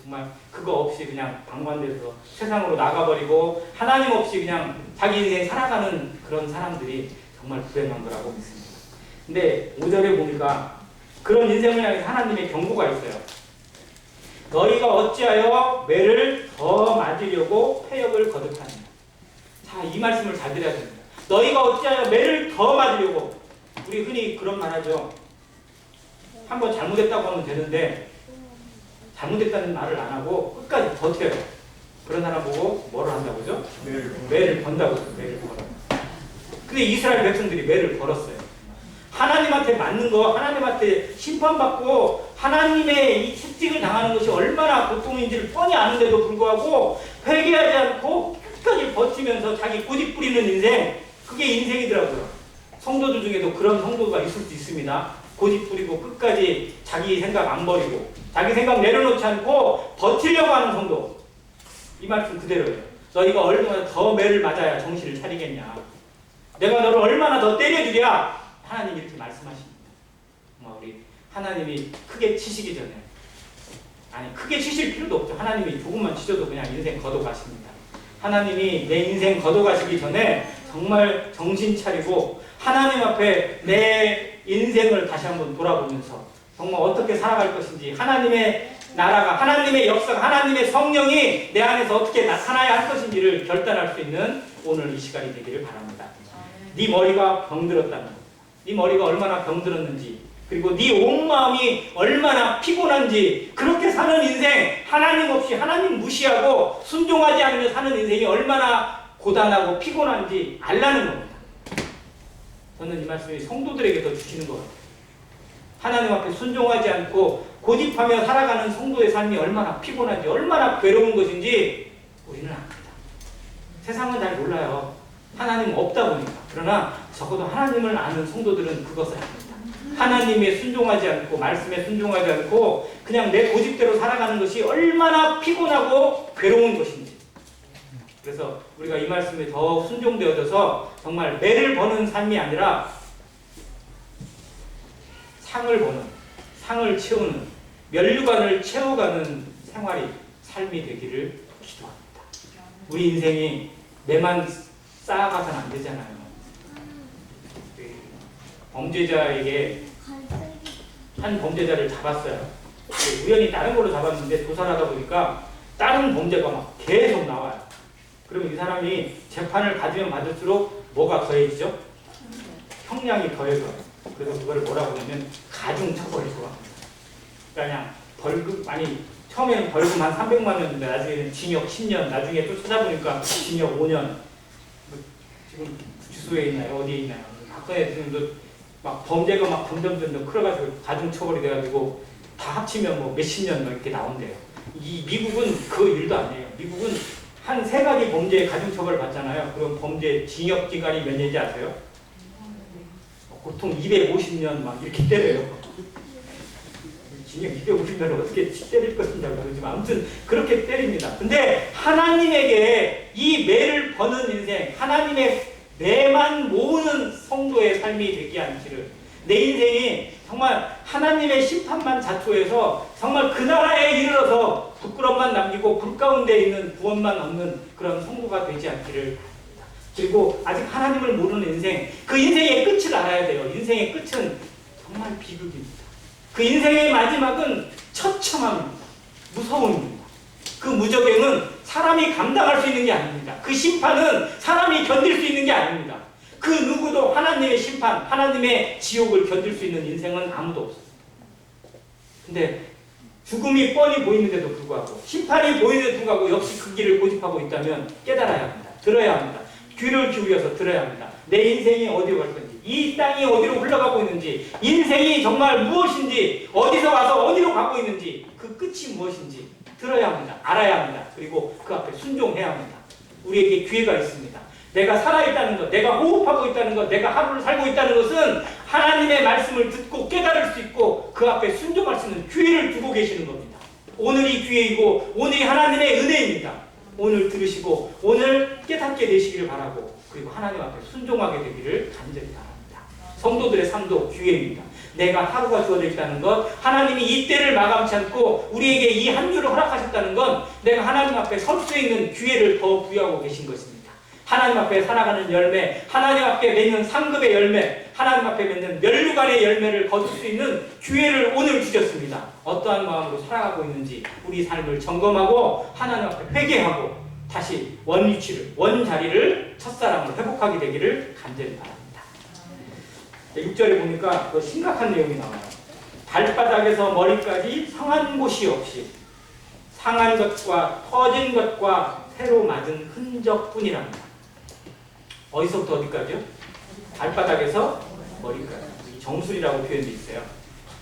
정말 그거 없이 그냥 방관돼서 세상으로 나가버리고 하나님 없이 그냥 자기 인생 살아가는 그런 사람들이 정말 불행한 거라고 믿습니다. 근데 5절에 보니까 그런 인생을 향해서 하나님의 경고가 있어요. 너희가 어찌하여 매를 더 맞으려고 패역을 거듭하느냐. 자, 이 말씀을 잘 들어야 됩니다. 너희가 어찌하여 매를 더 맞으려고. 우리 흔히 그런 말 하죠. 한번 잘못했다고 하면 되는데 잘못했다는 말을 안 하고 끝까지 버텨요. 그런 사람 보고 뭐를 한다고죠? 매를 번다고 해요. 매를 벌어. 근데 이스라엘 백성들이 매를 벌었어요. 하나님한테 맞는 거, 하나님한테 심판받고 하나님의 이 채찍을 당하는 것이 얼마나 고통인지를 뻔히 아는데도 불구하고 회개하지 않고 끝까지 버티면서 자기 고집 부리는 인생, 그게 인생이더라고요. 성도들 중에도 그런 성도가 있을 수 있습니다. 고집 부리고 끝까지 자기 생각 안 버리고 자기 생각 내려놓지 않고 버티려고 하는 성도. 이 말씀 그대로예요. 너희가 얼마나 더 매를 맞아야 정신을 차리겠냐. 내가 너를 얼마나 더 때려주랴. 하나님이 이렇게 말씀하십니다. 우리 하나님이 크게 치시기 전에, 아니 크게 치실 필요도 없죠. 하나님이 조금만 치셔도 그냥 인생 걷어가십니다. 하나님이 내 인생 걷어가시기 전에 정말 정신 차리고 하나님 앞에 내 인생을 다시 한번 돌아보면서 정말 어떻게 살아갈 것인지, 하나님의 나라가, 하나님의 역사가, 하나님의 성령이 내 안에서 어떻게 나타나야 할 것인지를 결단할 수 있는 오늘 이 시간이 되기를 바랍니다. 네 머리가 병들었다는 것, 네 머리가 얼마나 병들었는지, 그리고 네 온 마음이 얼마나 피곤한지, 그렇게 사는 인생, 하나님 없이 하나님 무시하고 순종하지 않으며 사는 인생이 얼마나 고단하고 피곤한지 알라는 겁니다. 저는 이 말씀이 성도들에게도 주시는 것 같아요. 하나님 앞에 순종하지 않고 고집하며 살아가는 성도의 삶이 얼마나 피곤한지, 얼마나 괴로운 것인지 우리는 압니다. 세상은 잘 몰라요. 하나님 없다 보니까. 그러나 적어도 하나님을 아는 성도들은 그것을 압니다. 하나님에 순종하지 않고 말씀에 순종하지 않고 그냥 내 고집대로 살아가는 것이 얼마나 피곤하고 괴로운 것인지. 그래서 우리가 이 말씀에 더 순종되어져서 정말 매를 버는 삶이 아니라 상을 버는, 상을 채우는, 면류관을 채워가는 생활이, 삶이 되기를 기도합니다. 우리 인생이 매만 쌓아가서는 안 되잖아요. 범죄자에게 한 범죄자를 잡았어요. 우연히 다른 걸로 잡았는데 조사하다 보니까 다른 범죄가 막 계속 나와요. 그럼 이 사람이 재판을 받으면 받을수록 뭐가 더해지죠? 형량이 더해져요. 그래서 그걸 뭐라고 하냐면 가중처벌이라고 합니다. 그러니까 그냥 벌금, 아니 처음에는 벌금 한 300만 원인데 나중에는 징역 10년, 나중에 또 찾아보니까 징역 5년. 지금 주소에 있나요? 어디에 있나요? 박근혜 지금도 막 범죄가 막 점점 커가지고 가중처벌이 돼가지고 다 합치면 뭐 몇십 년 이렇게 나온대요. 이 미국은 그 일도 아니에요. 미국은 한 3가지 범죄에 가중처벌을 받잖아요. 그럼 범죄 징역 기간이 몇 년인지 아세요? 보통 250년 막 이렇게 때려요. 징역 250년을 어떻게 때릴 것이냐고 그러지만 아무튼 그렇게 때립니다. 근데 하나님에게 이 매를 버는 인생, 하나님의 매만 모으는 성도의 삶이 되지 않기를, 내 인생이 정말 하나님의 심판만 자초해서 정말 그 나라에 이르러서 부끄럼만 남기고 불 가운데 있는 구원만 얻는 그런 성도가 되지 않기를 바랍니다. 그리고 아직 하나님을 모르는 인생, 그 인생의 끝을 알아야 돼요. 인생의 끝은 정말 비극입니다. 그 인생의 마지막은 처참합니다. 무서움입니다. 그 무저갱은 사람이 감당할 수 있는 게 아닙니다. 그 심판은 사람이 견딜 수 있는 게 아닙니다. 그 누구도 하나님의 심판, 하나님의 지옥을 견딜 수 있는 인생은 아무도 없어요. 근데 죽음이 뻔히 보이는데도 불구하고, 심판이 보이는데도 불구하고 역시 그 길을 고집하고 있다면 깨달아야 합니다. 들어야 합니다. 귀를 기울여서 들어야 합니다. 내 인생이 어디로 갈 건지, 이 땅이 어디로 흘러가고 있는지, 인생이 정말 무엇인지, 어디서 와서 어디로 가고 있는지, 그 끝이 무엇인지 들어야 합니다. 알아야 합니다. 그리고 그 앞에 순종해야 합니다. 우리에게 기회가 있습니다. 내가 살아있다는 것, 내가 호흡하고 있다는 것, 내가 하루를 살고 있다는 것은 하나님의 말씀을 듣고 깨달을 수 있고 그 앞에 순종할 수 있는 기회를 두고 계시는 겁니다. 오늘이 기회이고 오늘이 하나님의 은혜입니다. 오늘 들으시고 오늘 깨닫게 되시기를 바라고, 그리고 하나님 앞에 순종하게 되기를 간절히 바랍니다. 성도들의 삶도 기회입니다. 내가 하루가 주어져 있다는 것, 하나님이 이 때를 마감치 않고 우리에게 이 한 주를 허락하셨다는 건 내가 하나님 앞에 설 수 있는 기회를 더 부여하고 계신 것입니다. 하나님 앞에 살아가는 열매, 하나님 앞에 맺는 상급의 열매, 하나님 앞에 맺는 멸류관의 열매를 거둘 수 있는 기회를 오늘 주셨습니다. 어떠한 마음으로 살아가고 있는지 우리 삶을 점검하고 하나님 앞에 회개하고 다시 원위치를, 원자리를, 첫사랑을 회복하게 되기를 간절히 바랍니다. 6절에 보니까 더 심각한 내용이 나와요. 발바닥에서 머리까지 상한 곳이 없이 상한 것과 터진 것과 새로 맞은 흔적뿐이랍니다. 어디서부터 어디까지요? 발바닥에서 머리까지. 정수리라고 표현되어 있어요.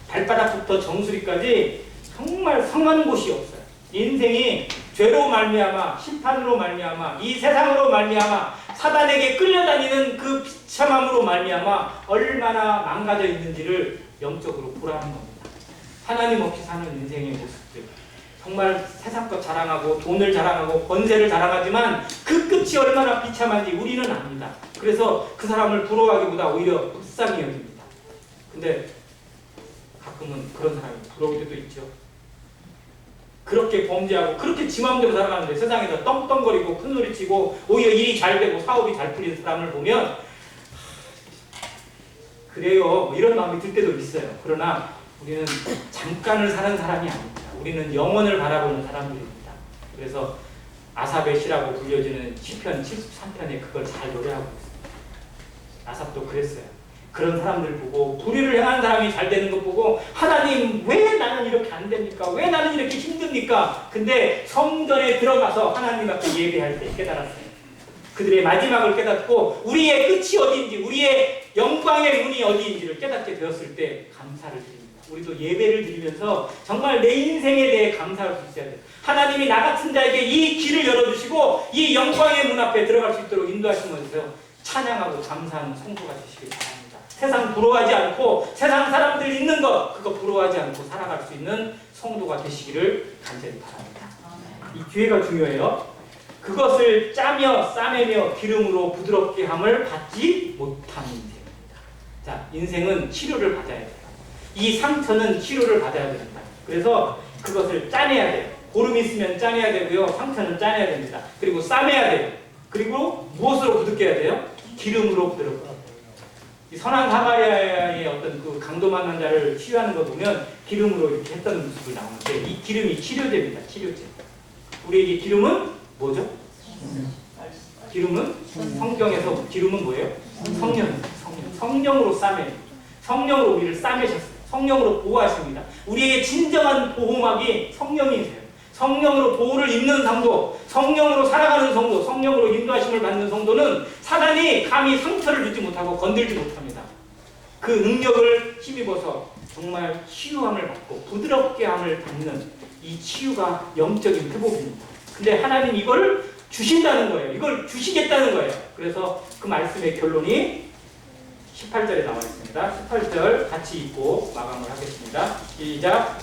발바닥부터 정수리까지 정말 상한 곳이 없어요. 인생이 죄로 말미암아, 심판으로 말미암아, 이 세상으로 말미암아, 사단에게 끌려다니는 그 비참함으로 말미암아 얼마나 망가져 있는지를 영적으로 보라는 겁니다. 하나님 없이 사는 인생의 모습들, 정말 세상 것 자랑하고 돈을 자랑하고 권세를 자랑하지만 그 끝이 얼마나 비참한지 우리는 압니다. 그래서 그 사람을 부러워하기보다 오히려 불쌍히 여깁니다. 근데 가끔은 그런 사람이 부러울 때도 있죠. 그렇게 범죄하고 그렇게 지 마음대로 살아가는데 세상에서 떵떵거리고 큰소리치고 오히려 일이 잘 되고 사업이 잘 풀리는 사람을 보면 그래요, 뭐 이런 마음이 들 때도 있어요. 그러나 우리는 잠깐을 사는 사람이 아닙니다. 우리는 영원을 바라보는 사람들입니다. 그래서 아삽의 시라고 불려지는 시편 73편에 그걸 잘 노래하고 있습니다. 아삽도 그랬어요. 그런 사람들 보고, 불의를 행하는 사람이 잘 되는 것 보고, 하나님 왜 나는 이렇게 안 됩니까? 왜 나는 이렇게 힘듭니까? 근데 성전에 들어가서 하나님 앞에 예배할 때 깨달았어요. 그들의 마지막을 깨닫고 우리의 끝이 어디인지, 우리의 영광의 문이 어디인지를 깨닫게 되었을 때 감사를 드립니다. 우리도 예배를 드리면서 정말 내 인생에 대해 감사할 수 있어야 돼요. 하나님이 나 같은 자에게 이 길을 열어주시고 이 영광의 문 앞에 들어갈 수 있도록 인도하시면서 찬양하고 감사하는 성도가 되시길 바랍니다. 세상 부러워하지 않고 세상 사람들 있는 것 그거 부러워하지 않고 살아갈 수 있는 성도가 되시기를 간절히 바랍니다. 이 기회가 중요해요. 그것을 짜며 싸매며 기름으로 부드럽게 함을 받지 못한 인생입니다. 자, 인생은 치료를 받아야 돼요. 이 상처는 치료를 받아야 됩니다. 그래서 그것을 짜내야 돼요. 고름이 있으면 짜내야 되고요. 상처는 짜내야 됩니다. 그리고 싸매야 돼요. 그리고 무엇으로 부드게 해야 돼요? 기름으로 부드럽게. 이 선한 사마리아의 어떤 그 강도 만난 자를 치유하는 거 보면 기름으로 이렇게 했던 모습이 나오는데 이 기름이 치료제입니다. 치료제. 우리에게 기름은 뭐죠? 기름은 성경에서 기름은 뭐예요? 성령입니다. 성령으로 싸매. 성령으로 우리를 싸매셨어요. 성령으로 보호하십니다. 우리에게 진정한 보호막이 성령이세요. 성령으로 보호를 입는 성도, 성령으로 살아가는 성도, 성령으로 인도하심을 받는 성도는 사단이 감히 상처를 주지 못하고 건들지 못합니다. 그 능력을 힘입어서 정말 치유함을 받고 부드럽게 함을 받는 이 치유가 영적인 회복입니다. 근데 하나님 이걸 주신다는 거예요. 이걸 주시겠다는 거예요. 그래서 그 말씀의 결론이 18절에 나와 있습니다. 18절 같이 읽고 마감을 하겠습니다. 시작.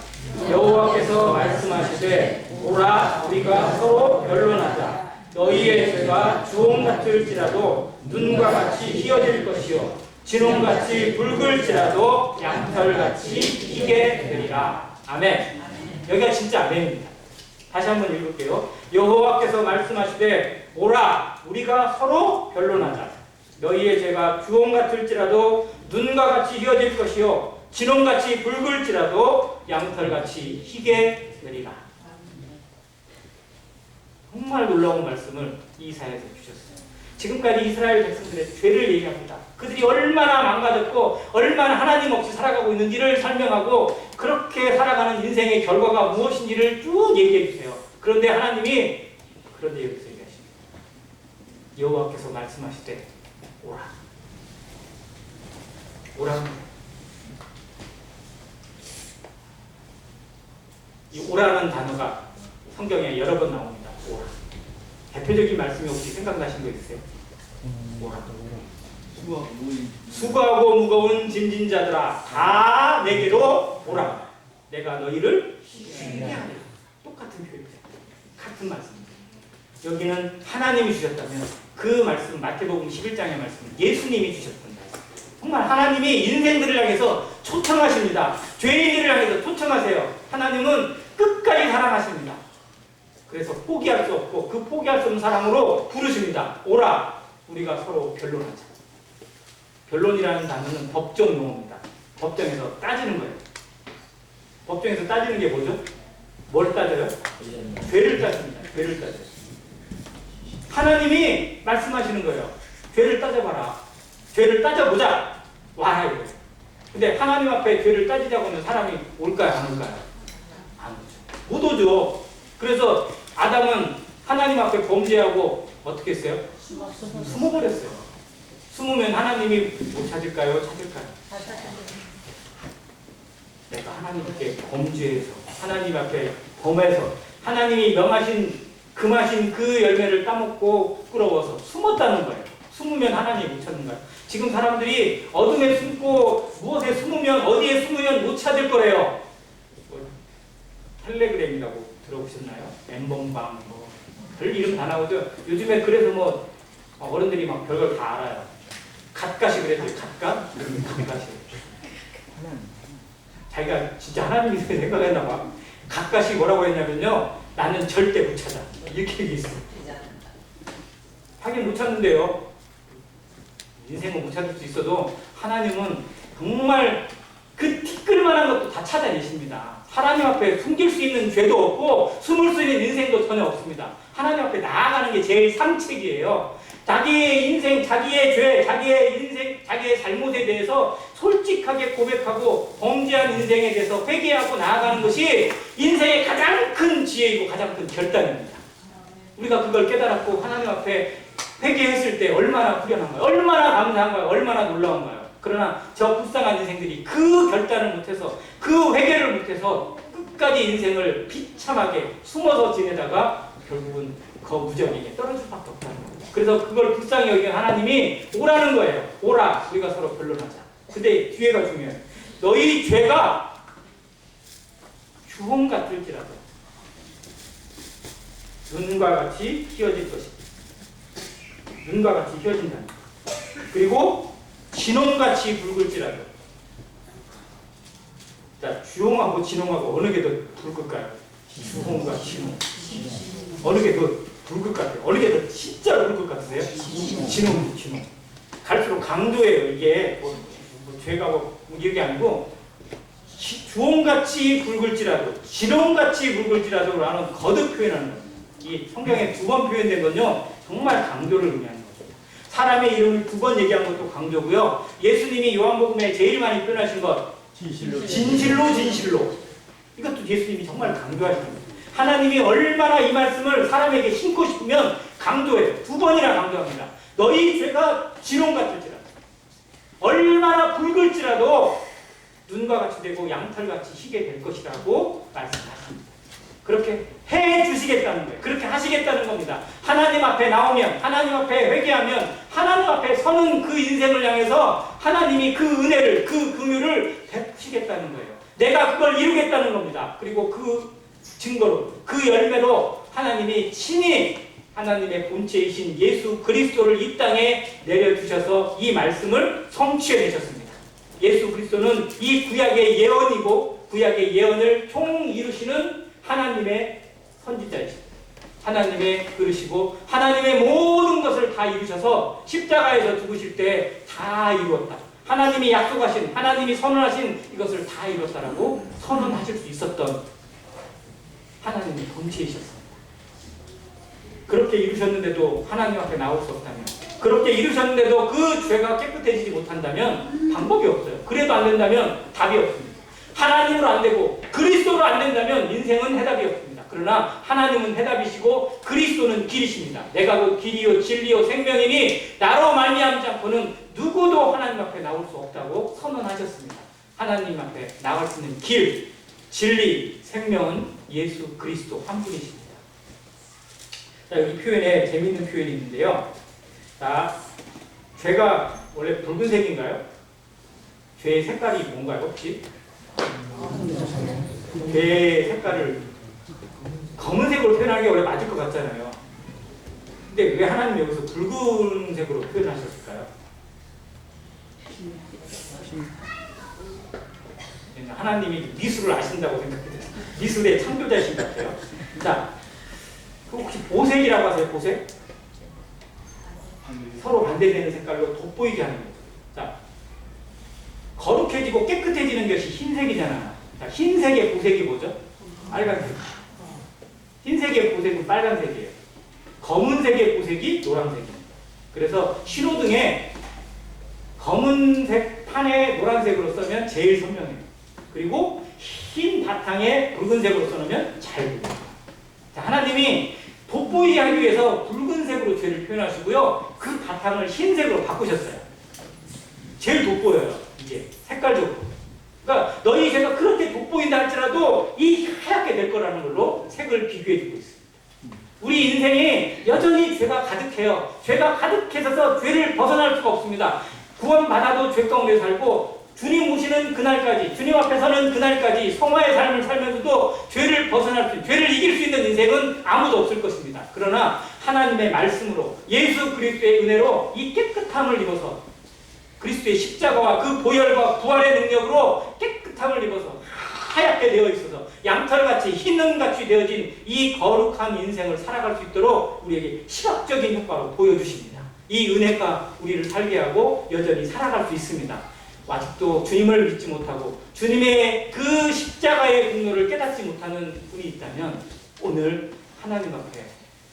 여호와께서 말씀하시되 오라 우리가 서로 변론하자. 너희의 죄가 주홍 같을지라도 눈과 같이 희어질 것이요 진홍같이 붉을지라도 양털같이 희게 되리라. 아멘. 여기가 진짜 아멘입니다. 다시 한번 읽을게요. 여호와께서 말씀하시되 오라 우리가 서로 변론하자. 너희의 죄가 주홍 같을지라도 눈과 같이 희어질 것이요 진홍같이 붉을지라도 양털같이 희게 되리라. 정말 놀라운 말씀을 이사야에서 주셨어요. 지금까지 이스라엘 백성들의 죄를 얘기합니다. 그들이 얼마나 망가졌고 얼마나 하나님 없이 살아가고 있는지를 설명하고 그렇게 살아가는 인생의 결과가 무엇인지를 쭉 얘기해 주세요. 그런데 하나님이 그런데 여기서 얘기하십니다. 여호와께서 말씀하시되 오라. 오라. 이 오라는 단어가 성경에 여러 번 나옵니다. 오라. 대표적인 말씀이 혹시 생각나신 거 있으세요? 오라. 수고하고 무거운 짐진 자들아 다 내게로 오라. 내가 너희를 쉬게 하리라. 똑같은 표현이에요. 같은 말씀입니다. 여기는 하나님이 주셨다면 그 말씀 마태복음 11장의 말씀 예수님이 주셨던 말씀. 정말 하나님이 인생들을 향해서 초청하십니다. 죄인들을 향해서 초청하세요. 하나님은 끝까지 사랑하십니다. 그래서 포기할 수 없고 그 포기할 수 없는 사랑으로 부르십니다. 오라 우리가 서로 변론하자. 변론이라는 단어는 법정 용어입니다. 법정에서 따지는 거예요. 법정에서 따지는 게 뭐죠? 뭘 따져요? 죄를 따집니다. 죄를 따져요. 하나님이 말씀하시는 거예요. 죄를 따져봐라. 죄를 따져보자. 와 이거예요. 근데 하나님 앞에 죄를 따지자고 하면 사람이 올까요? 안 올까요? 안 오죠. 못 오죠. 그래서 아담은 하나님 앞에 범죄하고 어떻게 했어요? 숨어버렸어요. 숨으면 하나님이 못 찾을까요? 찾을까요? 내가 하나님께 범죄해서 하나님 앞에 범해서 하나님이 명하신 금하신 그 열매를 따먹고 부끄러워서 숨었다는 거예요. 숨으면 하나님이 못 찾는가요? 지금 사람들이 어둠에 숨고 무엇에 숨으면 어디에 숨으면 못 찾을 거래요. 텔레그램이라고 들어보셨나요? 엠번방 별 이름 다 나오죠. 요즘에 그래서 뭐 어른들이 막 별걸 다 알아요. 갓갓이 그랬어요. 갓갓? 갓갓이. 자기가 진짜 하나님이 생각했나 봐. 갓갓이 뭐라고 했냐면요. 나는 절대 못 찾아. 이렇게 얘기했어요. 하긴 못 찾는데요. 인생은 못 찾을 수 있어도 하나님은 정말 그 티끌만한 것도 다 찾아내십니다. 하나님 앞에 숨길 수 있는 죄도 없고 숨을 수 있는 인생도 전혀 없습니다. 하나님 앞에 나아가는 게 제일 상책이에요. 자기의 인생, 자기의 죄, 자기의 인생, 자기의 잘못에 대해서 솔직하게 고백하고 범죄한 인생에 대해서 회개하고 나아가는 것이 인생의 가장 큰 지혜이고 가장 큰 결단입니다. 우리가 그걸 깨달았고 하나님 앞에 회개했을 때 얼마나 후련한가요? 얼마나 감사한가요? 얼마나 놀라운가요? 그러나 저 불쌍한 인생들이 그 결단을 못해서 그 회개를 못해서 끝까지 인생을 비참하게 숨어서 지내다가 결국은 그 무적에게 떨어질 수밖에 없다는 거예요. 그래서 그걸 불쌍히 여기는 하나님이 오라는 거예요. 오라 우리가 서로 변론하자. 근데 뒤에가 중요해요. 너희 죄가 주홍 같을지라도 눈과 같이 휘어질 것이다. 눈과 같이 휘어진다. 그리고 진홍같이 붉을지라도. 자, 주홍하고 진홍하고 어느 게 더 붉을까요? 주홍과 진홍. 어느 게 더 붉을 것 같아요? 어느 게 더 진짜 붉을 것 같으세요? 진홍. 갈수록 강조예요. 이게 뭐 죄가 뭐 이게 아니고 주홍같이 붉을지라도 진홍같이 붉을지라도라는 거듭 표현하는 거예요. 이 성경에 2번 표현된 건요. 정말 강조를 의미하는 거죠. 사람의 이름을 2번 얘기한 것도 강조고요. 예수님이 요한복음에 제일 많이 표현하신 것 진실로 이것도 예수님이 정말 강조하시는 거예요. 하나님이 얼마나 이 말씀을 사람에게 심고 싶으면 강조해요. 2번이나 강조합니다. 너희 죄가 진홍 같을지라도 얼마나 붉을지라도 눈과 같이 되고 양털같이 희게 될 것이라고 말씀하십니다. 그렇게 해 주시겠다는 거예요. 그렇게 하시겠다는 겁니다. 하나님 앞에 나오면, 하나님 앞에 회개하면, 하나님 앞에 서는 그 인생을 향해서 하나님이 그 은혜를, 그 긍휼을 베푸시겠다는 거예요. 내가 그걸 이루겠다는 겁니다. 그리고 그 증거로, 그 열매로 하나님이 친히 하나님의 본체이신 예수 그리스도를 이 땅에 내려주셔서 이 말씀을 성취해내셨습니다. 예수 그리스도는 이 구약의 예언이고 구약의 예언을 총 이루시는 하나님의 선지자이십니다. 하나님의 그릇이고 하나님의 모든 것을 다 이루셔서 십자가에서 죽으실 때 다 이루었다. 하나님이 약속하신, 하나님이 선언하신 이것을 다 이뤘다라고 선언하실 수 있었던 하나님의 본체이셨습니다. 그렇게 이루셨는데도 하나님 앞에 나올 수 없다면, 그렇게 이루셨는데도 그 죄가 깨끗해지지 못한다면 방법이 없어요. 그래도 안 된다면 답이 없습니다. 하나님으로 안 되고 그리스도로 안 된다면 인생은 해답이 없습니다. 그러나 하나님은 해답이시고 그리스도는 길이십니다. 내가 그 길이요 진리요 생명이니 나로 말미암지 않고는 누구도 하나님 앞에 나올 수 없다고 선언하셨습니다. 하나님 앞에 나갈 수 있는 길, 진리, 생명은 예수 그리스도 한 분이십니다. 자, 여기 표현에 재미있는 표현이 있는데요. 자, 죄가 원래 붉은색인가요? 죄의 색깔이 뭔가요, 혹시? 죄의 색깔을 검은색으로 표현하는 게 원래 맞을 것 같잖아요. 근데 왜 하나님이 여기서 붉은색으로 표현하셨을까요? 하나님이 미술을 아신다고 생각해요. 미술의 창조자이신 것 같아요. 자, 혹시 보색이라고 하세요? 보색? 서로 반대되는 색깔로 돋보이게 하는 거죠. 자, 거룩해지고 깨끗해지는 것이 흰색이잖아. 자, 흰색의 보색이 뭐죠? 빨간색. 흰색의 보색은 빨간색이에요. 검은색의 보색이 노란색입니다. 그래서 신호등에 검은색 판에 노란색으로 써면 제일 선명해요. 그리고 흰 바탕에 붉은색으로 써놓으면 잘 보여요. 자, 하나님이 돋보이게 하기 위해서 붉은색으로 죄를 표현하시고요. 그 바탕을 흰색으로 바꾸셨어요. 제일 돋보여요. 이게 색깔적으로. 그러니까 너희 죄가 그렇게 돋보인다 할지라도 이 하얗게 될 거라는 걸로 색을 비교해주고 있습니다. 우리 인생이 여전히 죄가 가득해요. 죄가 가득해서 죄를 벗어날 수가 없습니다. 구원받아도 죄 가운데 살고 주님 오시는 그날까지, 주님 앞에 서는 그날까지 성화의 삶을 살면서도 죄를 벗어날 수, 죄를 이길 수 있는 인생은 아무도 없을 것입니다. 그러나 하나님의 말씀으로 예수 그리스도의 은혜로 이 깨끗함을 입어서 그리스도의 십자가와 그 보혈과 부활의 능력으로 깨끗함을 입어서 하얗게 되어 있어서 양털같이 흰은같이 되어진 이 거룩한 인생을 살아갈 수 있도록 우리에게 시각적인 효과로 보여주십니다. 이 은혜가 우리를 살게 하고 여전히 살아갈 수 있습니다. 아직도 주님을 믿지 못하고 주님의 그 십자가의 공로를 깨닫지 못하는 분이 있다면 오늘 하나님 앞에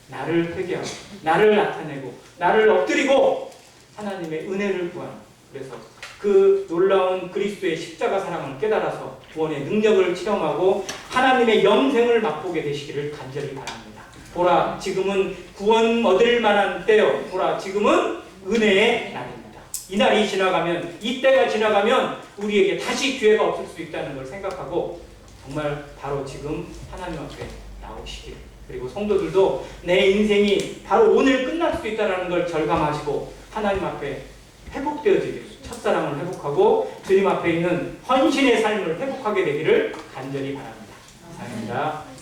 나를 회개하고 나를 나타내고 나를 엎드리고 하나님의 은혜를 구하는, 그래서 그 놀라운 그리스도의 십자가 사랑을 깨달아서 구원의 능력을 체험하고 하나님의 영생을 맛보게 되시기를 간절히 바랍니다. 보라, 지금은 구원 얻을 만한 때요. 보라, 지금은 은혜의 날입니다. 이 날이 지나가면, 이 때가 지나가면 우리에게 다시 기회가 없을 수 있다는 걸 생각하고 정말 바로 지금 하나님 앞에 나오시길, 그리고 성도들도 내 인생이 바로 오늘 끝날 수 있다는 걸 절감하시고 하나님 앞에 회복되어지기를, 첫사랑을 회복하고 주님 앞에 있는 헌신의 삶을 회복하게 되기를 간절히 바랍니다. 감사합니다.